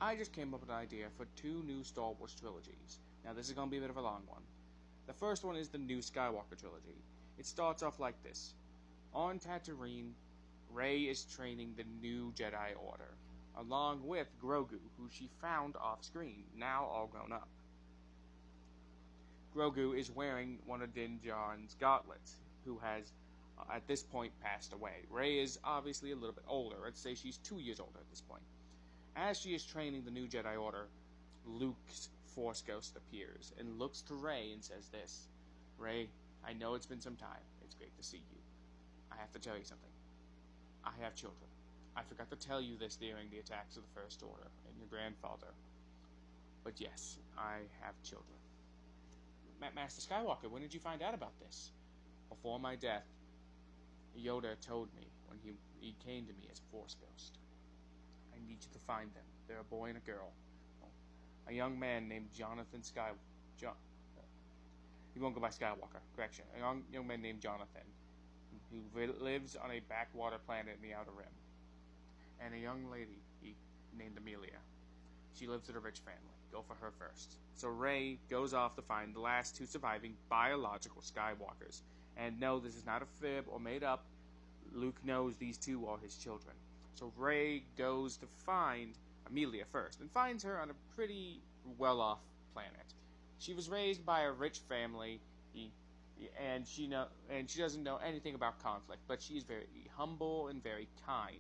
I just came up with an idea for 2 new Star Wars trilogies. Now this is going to be a bit of a long one. The first one is the new Skywalker trilogy. It starts off like this. On Tatooine, Rey is training the new Jedi Order, along with Grogu, who she found off-screen, now all grown up. Grogu is wearing one of Din Djarin's gauntlets, who has, at this point, passed away. Rey is obviously a little bit older. Let's say she's 2 years older at this point. As she is training the new Jedi Order, Luke's Force Ghost appears and looks to Rey and says this. Rey, I know it's been some time. It's great to see you. I have to tell you something. I have children. I forgot to tell you this during the attacks of the First Order and your grandfather. But yes, I have children. Master Skywalker, when did you find out about this? Before my death, Yoda told me when he came to me as a Force Ghost. I need you to find them. They're a boy and a girl. A young man named Jonathan he won't go by Skywalker. Correction. A young man named Jonathan, who lives on a backwater planet in the Outer Rim. And a young lady named Amelia. She lives with a rich family. Go for her first. So Rey goes off to find the last 2 surviving biological Skywalkers. And no, this is not a fib or made up. Luke knows these 2 are his children. So Rey goes to find Amelia first, and finds her on a pretty well-off planet. She was raised by a rich family, and she doesn't know anything about conflict, but she's very humble and very kind,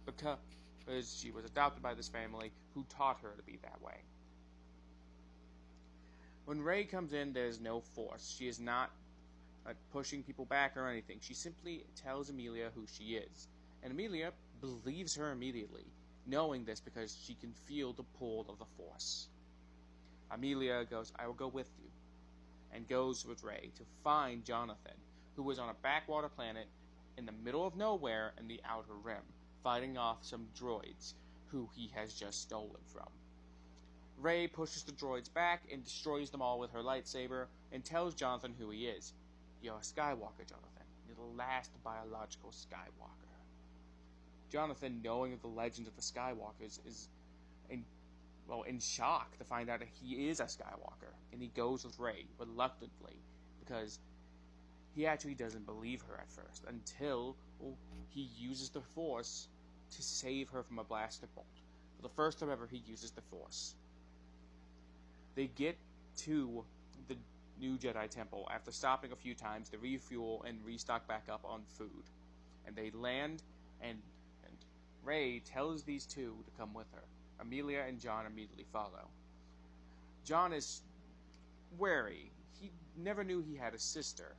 because she was adopted by this family who taught her to be that way. When Rey comes in, there's no force. She is not pushing people back or anything. She simply tells Amelia who she is, and Amelia believes her immediately, knowing this because she can feel the pull of the Force. Amelia goes, I will go with you, and goes with Rey to find Jonathan, who is on a backwater planet in the middle of nowhere in the Outer Rim, fighting off some droids who he has just stolen from. Rey pushes the droids back and destroys them all with her lightsaber, and tells Jonathan who he is. You're a Skywalker, Jonathan. You're the last biological Skywalker. Jonathan, knowing of the legend of the Skywalkers, is in shock to find out that he is a Skywalker, and he goes with Rey reluctantly because he actually doesn't believe her at first until he uses the Force to save her from a blaster bolt. For the first time ever, he uses the Force. They get to the new Jedi Temple after stopping a few times to refuel and restock back up on food, and they land and Rey tells these 2 to come with her. Amelia and John immediately follow. John is wary. He never knew he had a sister,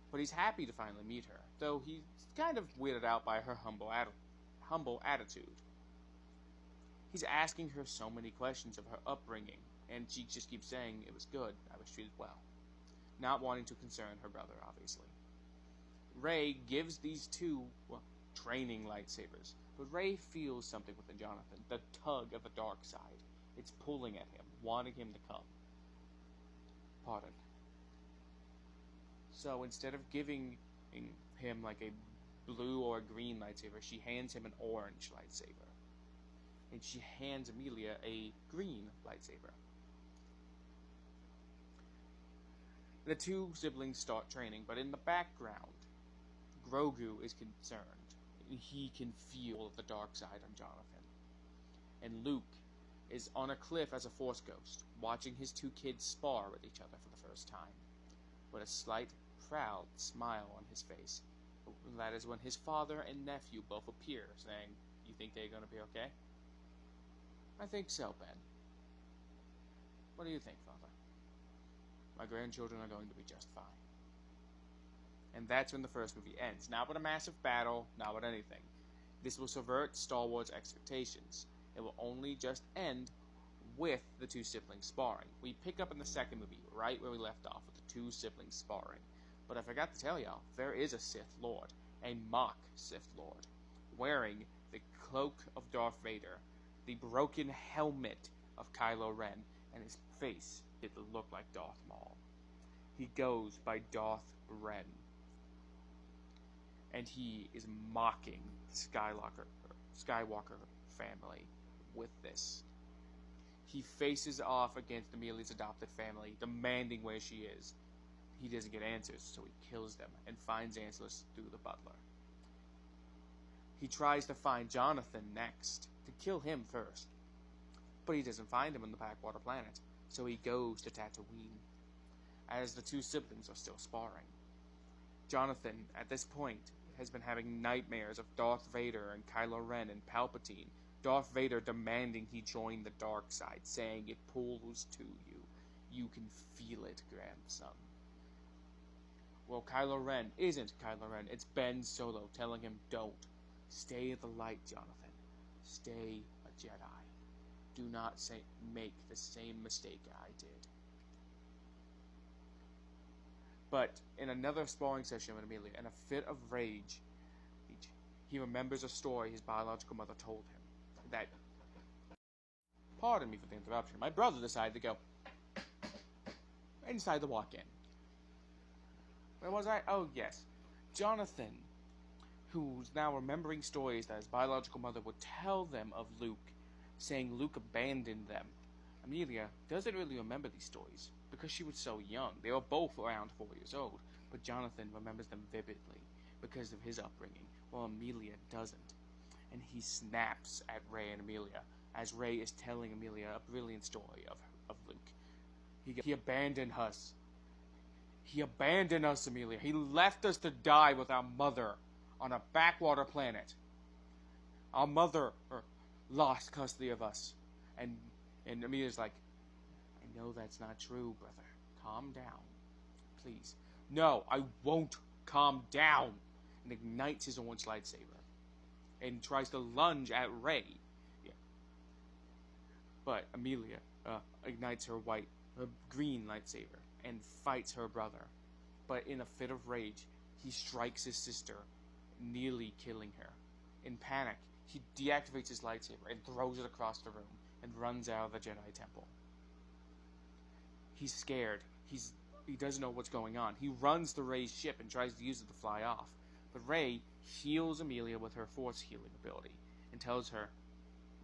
but he's happy to finally meet her, though he's kind of weirded out by her humble attitude. He's asking her so many questions of her upbringing, and she just keeps saying it was good, I was treated well, not wanting to concern her brother, obviously. Rey gives these 2 training lightsabers, but Rey feels something within Jonathan, the tug of the dark side. It's pulling at him, wanting him to come. Pardon. So instead of giving him like a blue or a green lightsaber, she hands him an orange lightsaber. And she hands Amelia a green lightsaber. The 2 siblings start training, but in the background, Grogu is concerned. He can feel the dark side on Jonathan. And Luke is on a cliff as a Force Ghost, watching his 2 kids spar with each other for the first time, with a slight, proud smile on his face. That is when his father and nephew both appear, saying, You think they're going to be okay? I think so, Ben. What do you think, Father? My grandchildren are going to be just fine. And that's when the first movie ends. Not with a massive battle, not with anything. This will subvert Star Wars expectations. It will only just end with the 2 siblings sparring. We pick up in the second movie, right where we left off, with the 2 siblings sparring. But I forgot to tell y'all, there is a Sith Lord, a mock Sith Lord, wearing the cloak of Darth Vader, the broken helmet of Kylo Ren, and his face did look like Darth Maul. He goes by Darth Ren. And he is mocking Skywalker family with this. He faces off against Amelia's adopted family, demanding where she is. He doesn't get answers, so he kills them and finds answers through the butler. He tries to find Jonathan next, to kill him first. But he doesn't find him on the backwater planet, so he goes to Tatooine, as the two siblings are still sparring. Jonathan, at this point, has been having nightmares of Darth Vader and Kylo Ren and Palpatine. Darth Vader demanding he join the dark side, saying it pulls to you. You can feel it, grandson. Well, Kylo Ren isn't Kylo Ren. It's Ben Solo telling him, don't. Stay in the light, Jonathan. Stay a Jedi. Do not make the same mistake I did. But in another sparring session with Amelia, in a fit of rage, he remembers a story his biological mother told him. That, pardon me for the interruption, my brother decided to go inside the walk-in. Where was I? Oh, yes. Jonathan, who's now remembering stories that his biological mother would tell them of Luke, saying Luke abandoned them. Amelia doesn't really remember these stories, because she was so young. They were both around 4 years old, but Jonathan remembers them vividly, because of his upbringing, while Amelia doesn't. And he snaps at Rey and Amelia, as Rey is telling Amelia a brilliant story of Luke. He abandoned us. He abandoned us, Amelia. He left us to die with our mother on a backwater planet. Our mother lost custody of us. And Amelia's like, I know that's not true, brother. Calm down. Please. No, I won't calm down. And ignites his orange lightsaber. And tries to lunge at Rey. Yeah. But Amelia ignites her green lightsaber and fights her brother. But in a fit of rage, he strikes his sister, nearly killing her. In panic, he deactivates his lightsaber and throws it across the room and runs out of the Jedi Temple. He's scared. He doesn't know what's going on. He runs to Rey's ship and tries to use it to fly off. But Rey heals Amelia with her force healing ability and tells her,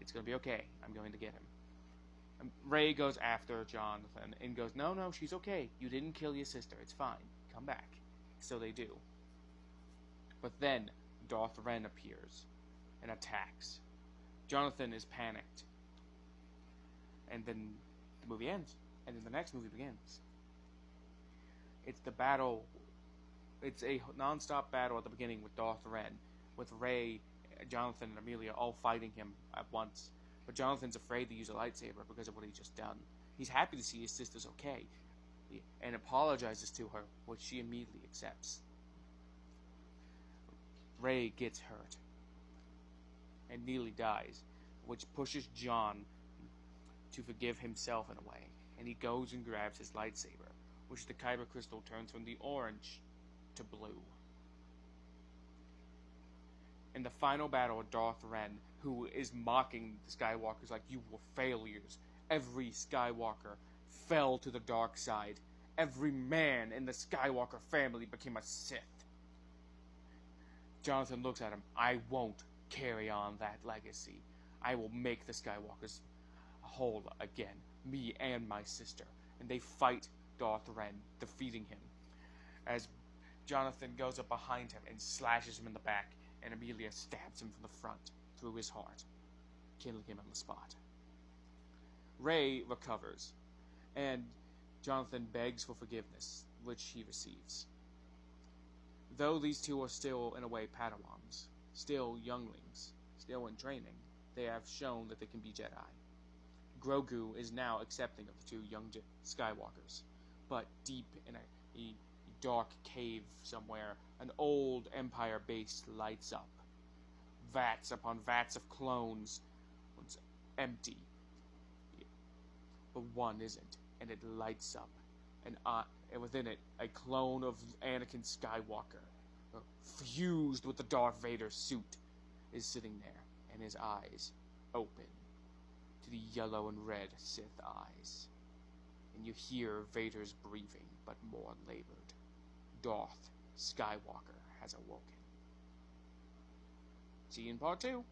it's going to be okay. I'm going to get him. Rey goes after Jonathan and goes, no, she's okay. You didn't kill your sister. It's fine. Come back. So they do. But then Darth Ren appears and attacks. Jonathan is panicked. And then the movie ends. And then the next movie begins. It's the battle. It's a non-stop battle at the beginning with Darth Ren, with Rey, Jonathan, and Amelia all fighting him at once. But Jonathan's afraid to use a lightsaber because of what he's just done. He's happy to see his sister's okay, and apologizes to her, which she immediately accepts. Rey gets hurt and nearly dies, which pushes John to forgive himself in a way, and he goes and grabs his lightsaber, which the kyber crystal turns from the orange to blue. In the final battle of Darth Ren, who is mocking the Skywalkers like, you were failures. Every Skywalker fell to the dark side. Every man in the Skywalker family became a Sith. Jonathan looks at him. I won't carry on that legacy. I will make the Skywalkers whole again. Me and my sister. And they fight Darth Ren, defeating him. As Jonathan goes up behind him and slashes him in the back, and Amelia stabs him from the front through his heart, killing him on the spot. Rey recovers, and Jonathan begs for forgiveness, which he receives. Though these two are still, in a way, Padawans, still younglings, still in training, they have shown that they can be Jedi. Grogu is now accepting of the two young Skywalkers, but deep in a dark cave somewhere, an old Empire base lights up. Vats upon vats of clones. One's empty. But one isn't, and it lights up. And within it, a clone of Anakin Skywalker, fused with the Darth Vader suit, is sitting there, and his eyes open to the yellow and red Sith eyes. And you hear Vader's breathing, but more labored. Darth Skywalker has awoken. See you in part 2.